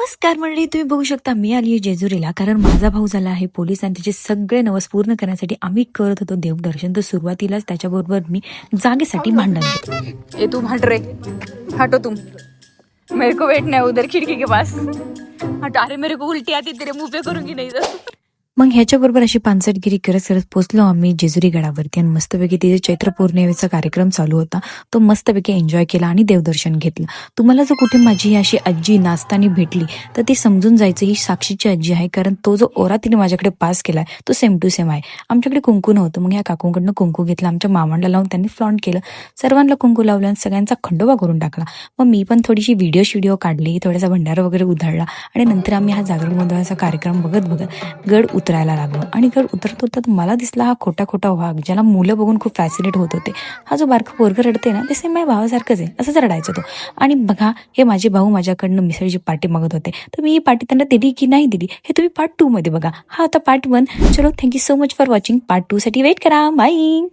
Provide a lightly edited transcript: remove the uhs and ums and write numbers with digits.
नमस्कार मंडळी, तुम्ही बघू शकता मी आली आहे जेजुरीला, कारण माझा भाऊ झाला आहे पोलीस आणि त्याचे सगळे नवस पूर्ण करण्यासाठी आम्ही करत होतो देवदर्शन. तर सुरुवातीलाच त्याच्याबरोबर मी जागेसाठी भांडण केलं. ये तू हट रे, हटो तुम, मेरे को बैठना है उधर खिड़की के पास. हट, अरे मेरे को उल्टी आती तेरे मुंह पे करूंगी नहीं तो. मग ह्याच्याबरोबर अशी पानसटगिरी करत करत पोहोचलो आम्ही जेजुरी गडावरती आणि मस्तपैकी तिथे चैत्र पौर्णिमेचा कार्यक्रम चालू होता. तो मस्तपैकी एन्जॉय केला आणि देवदर्शन घेतलं. तुम्हाला जर कुठे माझी अशी आजी नाचताना भेटली तर ती समजून जायचं ही साक्षीची आजी आहे, कारण तो जो ओरा तिने माझ्याकडे पास केलाय तो सेम टू सेम आहे. आमच्याकडे कुंकू नव्हतं, मग या काकूंकडनं कुंकू घेतलं, आमच्या मामांना लावून त्यांनी फ्लॉन्ट केलं, सर्वांना कुंकू लावलं आणि सगळ्यांचा खंडोबा करून टाकला. मग मी पण थोडीशी व्हिडिओ काढली, थोडासा भंडारा वगैरे उधळला आणि नंतर आम्ही हा जागरण गोंधळाचा कार्यक्रम बघत बघत गड उतरायला लागलो. आणि गड उतरत होता मला दिसला हा खोटा वाघ, ज्याला मुलं बघून खूप फॅसिनेट होत होते. हा जो बारका पोरगं रडते ना, ते सेम माझ्या भावासारखंच आहे, असंच रडायचं तो. आणि बघा, हे माझे भाऊ माझ्याकडनं मिसळची पार्टी मागत होते, तर मी ही पार्टी त्यांना दिली की नाही दिली हे तुम्ही पार्ट 2 मध्ये बघा. हा आता पार्ट 1. चलो, thank you so much for watching. Part 2 साठी वेट करा. बाय.